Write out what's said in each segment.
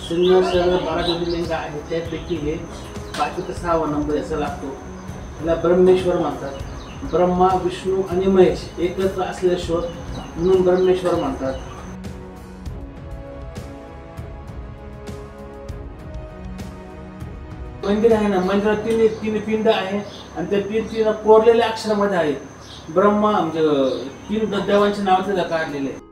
सिन्नर शहरात 12 ज्योतिर्लिंग आहे, त्यापैकी हे 5 ते 6 नंबर याचा लागतो. याला ब्रह्मेश्वर म्हणतात. ब्रह्मा, विष्णू आणि महेश एकत्र असलेश्वर म्हणून ब्रह्मेश्वर म्हणतात. मंदिर आहे ना, मंदिरात तीन पिंड आहे आणि त्या तीन कोरलेल्या अक्षरामध्ये आहे. ब्रह्मा म्हणजे 3 देवांचे नाव त्याला काढलेले आहे.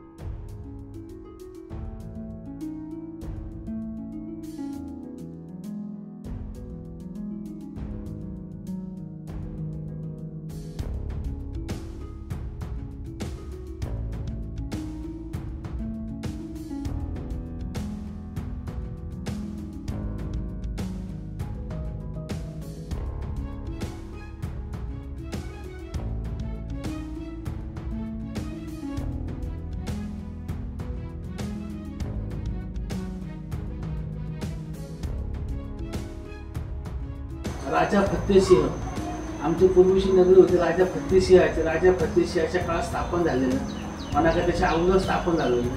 राजा फत्तेसिंह आमची पूर्वीची नगरी होती. राजा फत्तेसिंहाच्या काळात स्थापन झालेलं, मनाका त्याच्या अगोदर स्थापन झालेलं,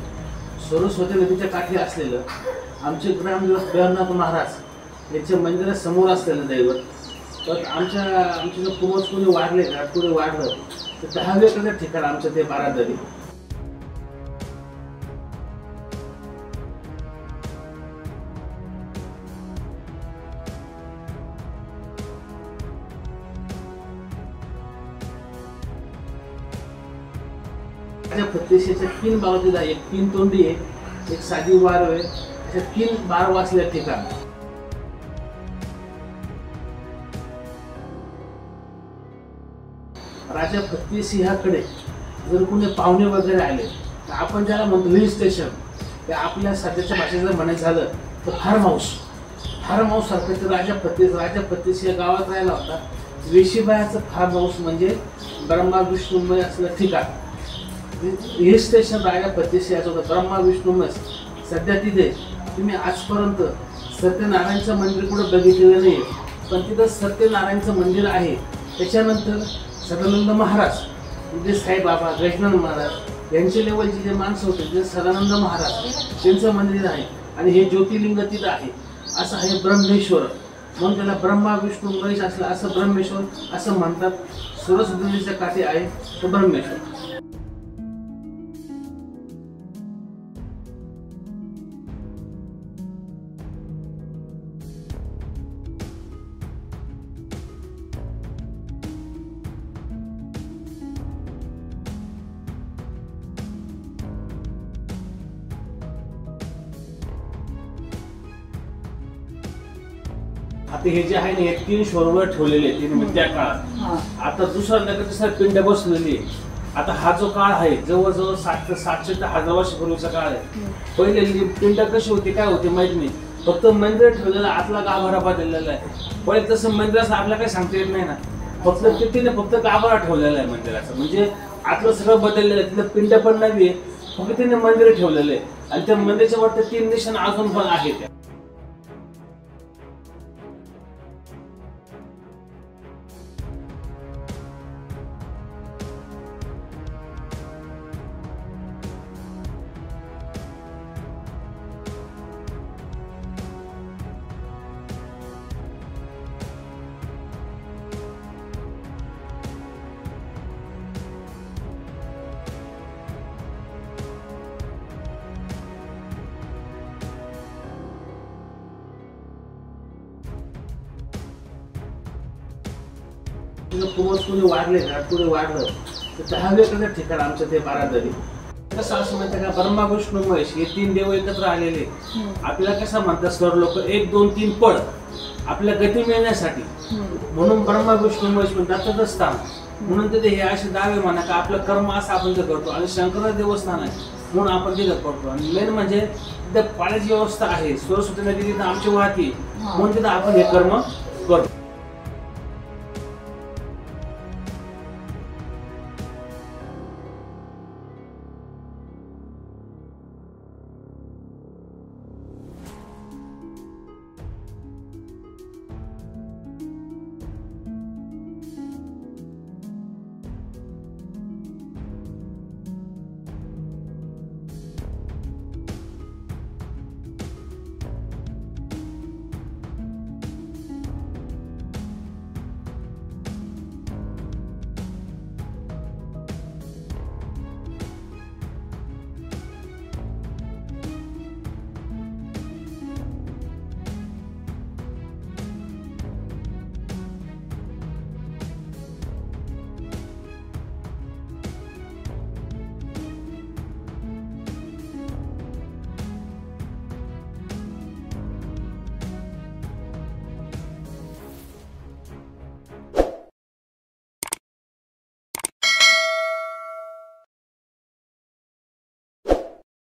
सरस्वती नदीच्या काठी असलेलं आमचे ग्रामदेवत बेहरनाथ महाराज यांच्या मंदिरासमोर असलेलं दैवत. तर आमचे जर पूर्वज कोणी वाढले पुढे वाढलं तर 10वेकडे ठिकाण आमचं ते बारादरी. राजा फत्तेसिंहाच्या 3 बाजूला आहे, एक 3 तोंडी आहे, एक साधी वार आहे, अशा 3 बार वाचल्या ठिकाण. राजा फत्तेसिंहाकडे जर कोणी पाहुणे वगैरे आले तर आपण ज्याला म्हणतो हिल स्टेशन, ते आपल्या सध्याच्या भाषेत जर म्हणायचं झालं तर फार्म हाऊस सारखं. तर राजा फत्तेसिंह गावात राहिला होता. वेशीबाईचं फार्म हाऊस म्हणजे ब्रह्मा विष्णुमय असलं ठिकाण. हिल स्टेशन राजा फत्तेसिंहाचं होतं, ब्रह्मा विष्णुमय. सध्या तिथे तुम्ही आजपर्यंत सत्यनारायणचं मंदिर कुठं बघितलेलं नाही, पण तिथं सत्यनारायणचं मंदिर आहे. त्याच्यानंतर सदानंद महाराज म्हणजे साईबाबा, गजानन महाराज यांचे लेवलचे जे माणसं होते ते सदानंद महाराज त्यांचं मंदिर आहे. आणि हे ज्योतिर्लिंग तिथं आहे. असं आहे ब्रह्मेश्वर, म्हणून त्याला ब्रह्मा विष्णू महेश असलं असं ब्रह्मेश्वर असं म्हणतात. सरस्वती नदीच्या काठी आहे तो ब्रह्मेश्वर. आता हे जे आहे ना, हे 3 शोरवर ठेवलेले 3 त्या काळात. आता दुसरा नगर तिसरा पिंड बसलेली आहे. आता हा जो काळ आहे जवळजवळ 700 ते 1000 वर्षापूर्वीचा काळ आहे. पहिले पिंड कशी होती काय होते माहित नाही, फक्त मंदिर ठेवलेलं, आतला गाभारा बदललेला आहे. पहिले तसं मंदिराचं आपल्याला काही सांगता येत नाही ना, फक्त तिथे फक्त गाभारा ठेवलेला आहे मंदिराचा, म्हणजे आतलं सगळं बदललेलं आहे. तिथं पिंड पण नव्हे, फक्त तिने मंदिर ठेवलेलं आहे. आणि त्या मंदिराच्या वरती 3 निशाण अजून पण आहेत. पूर्वज कोणी वाढले पुढे वाढलं तर 10वेकडे ठिकाण आमचं ते बारादरी. कसं असं माहिती का, ब्रह्मा विष्णू महेश हे 3 देव एकत्र आलेले. आपल्याला कसं म्हणतात सर लोक 1 2 3 पळ आपल्या गती मिळण्यासाठी, म्हणून ब्रह्मा विष्णू महेश पण दत्तच स्थान म्हणून तिथे हे असे दावे म्हणा का आपलं कर्म असं आपण ते करतो. आणि शंकर देवस्थान आहे म्हणून आपण तिथं करतो. आणि मेन म्हणजे तिथं पाण्याची व्यवस्था आहे, सरस्वती नदी तिथं आमची वाहती म्हणून तिथं आपण हे कर्म करतो.